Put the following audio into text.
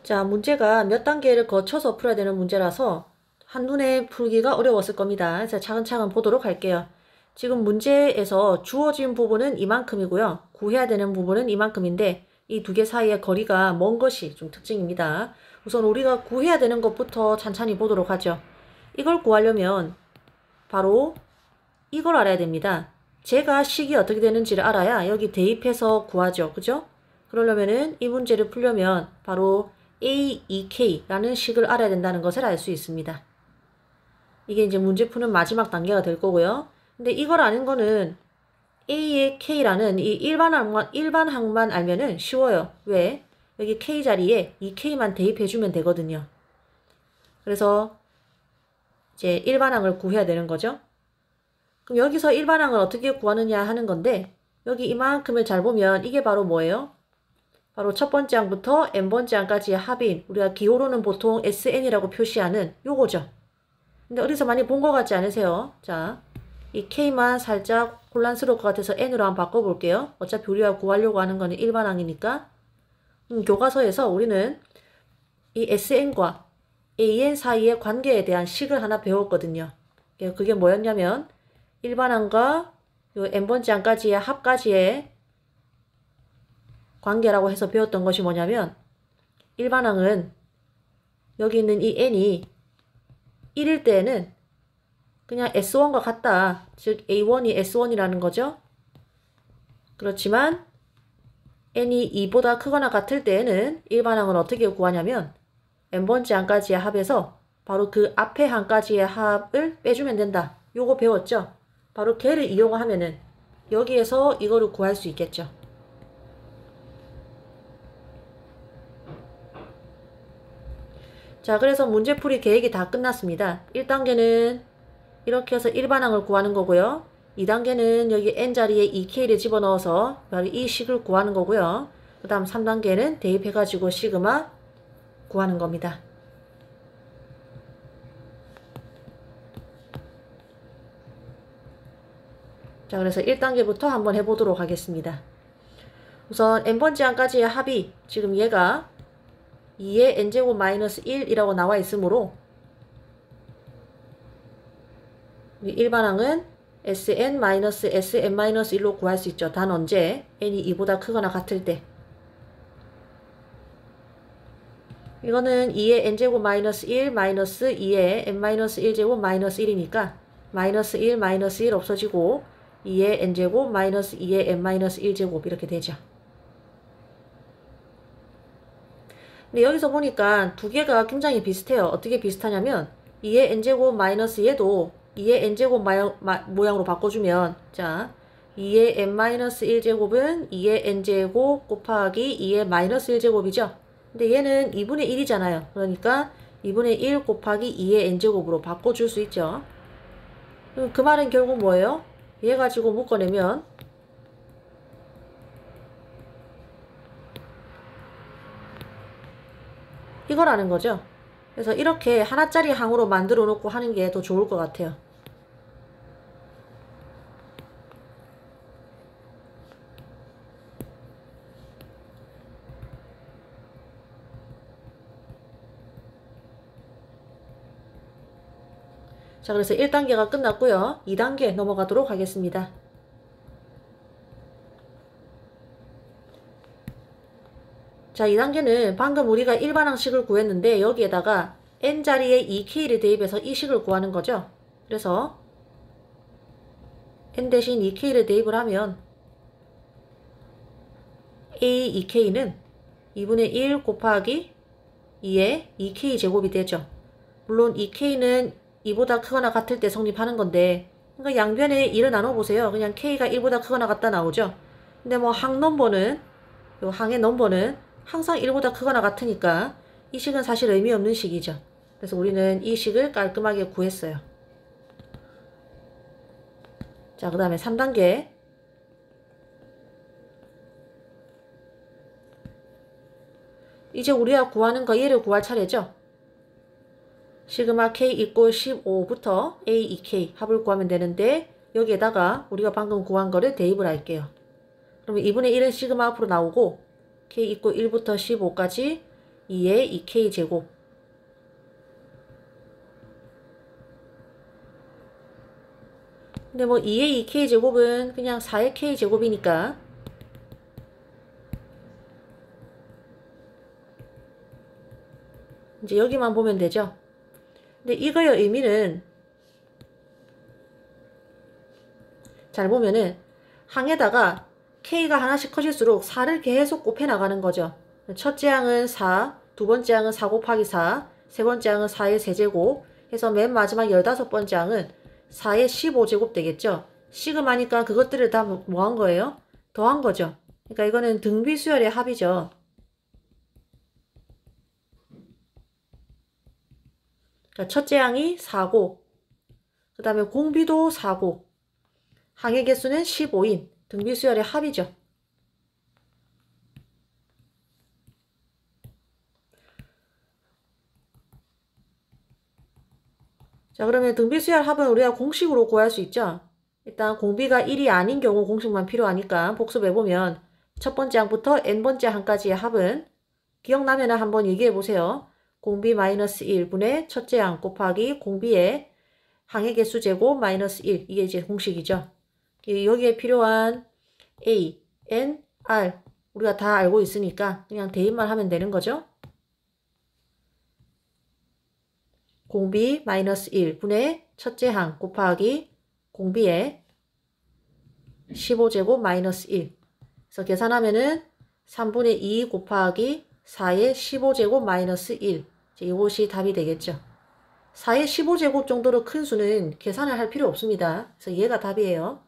자, 문제가 몇 단계를 거쳐서 풀어야 되는 문제라서 한눈에 풀기가 어려웠을 겁니다. 그래서 차근차근 보도록 할게요. 지금 문제에서 주어진 부분은 이만큼이고요. 구해야 되는 부분은 이만큼인데 이 두 개 사이의 거리가 먼 것이 좀 특징입니다. 우선 우리가 구해야 되는 것부터 찬찬히 보도록 하죠. 이걸 구하려면 바로 이걸 알아야 됩니다. 제가 식이 어떻게 되는지를 알아야 여기 대입해서 구하죠. 그죠? 그러려면은 이 문제를 풀려면 바로 A2K라는 식을 알아야 된다는 것을 알 수 있습니다. 이게 이제 문제 푸는 마지막 단계가 될 거고요. 근데 이걸 아는 거는 A의 K라는 이 일반항만 알면은 쉬워요. 왜? 여기 K 자리에 이 K만 대입해주면 되거든요. 그래서 이제 일반항을 구해야 되는 거죠. 그럼 여기서 일반항을 어떻게 구하느냐 하는 건데 여기 이만큼을 잘 보면 이게 바로 뭐예요? 바로 첫 번째 항부터 n번째 항까지의 합인, 우리가 기호로는 보통 SN이라고 표시하는 요거죠. 근데 어디서 많이 본 것 같지 않으세요? 자, 이 K만 살짝 혼란스러울 것 같아서 N으로 한번 바꿔볼게요. 어차피 우리가 구하려고 하는 거는 일반항이니까. 교과서에서 우리는 이 SN과 AN 사이의 관계에 대한 식을 하나 배웠거든요. 그게 뭐였냐면 일반항과 요 n번째 항까지의 합까지의 관계라고 해서 배웠던 것이 뭐냐면 일반항은 여기 있는 이 n이 1일 때에는 그냥 S1과 같다. 즉 A1이 S1이라는 거죠. 그렇지만 n이 2보다 크거나 같을 때에는 일반항은 어떻게 구하냐면 n번째 항까지의 합에서 바로 그 앞에 항까지의 합을 빼주면 된다. 요거 배웠죠. 바로 걔를 이용하면은 여기에서 이거를 구할 수 있겠죠. 자, 그래서 문제풀이 계획이 다 끝났습니다. 1단계는 이렇게 해서 일반항을 구하는 거고요. 2단계는 여기 n자리에 2k를 집어넣어서 바로 이 식을 구하는 거고요. 그 다음 3단계는 대입해가지고 시그마 구하는 겁니다. 자, 그래서 1단계부터 한번 해보도록 하겠습니다. 우선 n번째 항까지의 합이 지금 얘가 2의 n제곱 마이너스 1이라고 나와 있으므로 일반항은 sn-sn-1로 구할 수 있죠. 단 언제? n이 2보다 크거나 같을 때. 이거는 2의 n제곱 마이너스 1 마이너스 2의 n-1제곱 마이너스 1이니까 마이너스 1 마이너스 1 없어지고 2의 n제곱 마이너스 2의 n-1제곱 이렇게 되죠. 근데 여기서 보니까 두 개가 굉장히 비슷해요. 어떻게 비슷하냐면 2의 n제곱 마이너스 얘도 2의 n제곱 모양으로 바꿔주면 자 2의 n-1제곱은 2의 n제곱 곱하기 2의 마이너스 1제곱이죠. 근데 얘는 2분의 1이잖아요. 그러니까 2분의 1 곱하기 2의 n제곱으로 바꿔줄 수 있죠. 그럼 그 말은 결국 뭐예요? 얘 가지고 묶어내면 이거라는 거죠. 그래서 이렇게 하나짜리 항으로 만들어 놓고 하는 게 더 좋을 것 같아요. 자, 그래서 1단계가 끝났고요. 2단계 넘어가도록 하겠습니다. 자, 2단계는 방금 우리가 일반항식을 구했는데 여기에다가 n자리에 2k를 대입해서 이 식을 구하는 거죠. 그래서 n 대신 2k를 대입을 하면 a 2k는 2분의 1 곱하기 2의 2k 제곱이 되죠. 물론 2k는 2보다 크거나 같을 때 성립하는 건데 그러니까 양변에 1을 나눠보세요. 그냥 k가 1보다 크거나 같다 나오죠. 근데 뭐 항 넘버는 요 항의 넘버는 항상 1보다 크거나 같으니까 이 식은 사실 의미 없는 식이죠. 그래서 우리는 이 식을 깔끔하게 구했어요. 자, 그 다음에 3단계. 이제 우리가 구하는 거 얘를 구할 차례죠. 시그마 k 이꼴 15부터 a2k 합을 구하면 되는데 여기에다가 우리가 방금 구한 거를 대입을 할게요. 그러면 2분의 1은 시그마 앞으로 나오고 k 이꼴 1부터 15까지 2의 2k제곱. 근데 뭐 2의 2k제곱은 그냥 4의 k제곱이니까 이제 여기만 보면 되죠. 근데 이거의 의미는 잘 보면은 항에다가 k가 하나씩 커질수록 4를 계속 곱해 나가는 거죠. 첫째 항은 4, 두 번째 항은 4 곱하기 4, 세 번째 항은 4의 세제곱 해서 맨 마지막 15번째 항은 4의 15제곱 되겠죠. 시그마니까 그것들을 다 뭐 한 거예요? 더한 거죠. 그러니까 이거는 등비수열의 합이죠. 그러니까 첫째 항이 4고 그 다음에 공비도 4고 항의 개수는 15인 등비수열의 합이죠. 자, 그러면 등비수열 합은 우리가 공식으로 구할 수 있죠. 일단 공비가 1이 아닌 경우 공식만 필요하니까 복습해보면 첫 번째 항부터 n번째 항까지의 합은 기억나면 한번 얘기해보세요. 공비 마이너스 1분의 첫째 항 곱하기 공비의 항의 개수 제곱 마이너스 1. 이게 이제 공식이죠. 여기에 필요한 A, N, R 우리가 다 알고 있으니까 그냥 대입만 하면 되는 거죠. 공비 마이너스 1분의 첫째 항 곱하기 공비의 15제곱 마이너스 1. 그래서 계산하면은 3분의 2 곱하기 4의 15제곱 마이너스 1. 이것이 답이 되겠죠. 4의 15제곱 정도로 큰 수는 계산을 할 필요 없습니다. 그래서 얘가 답이에요.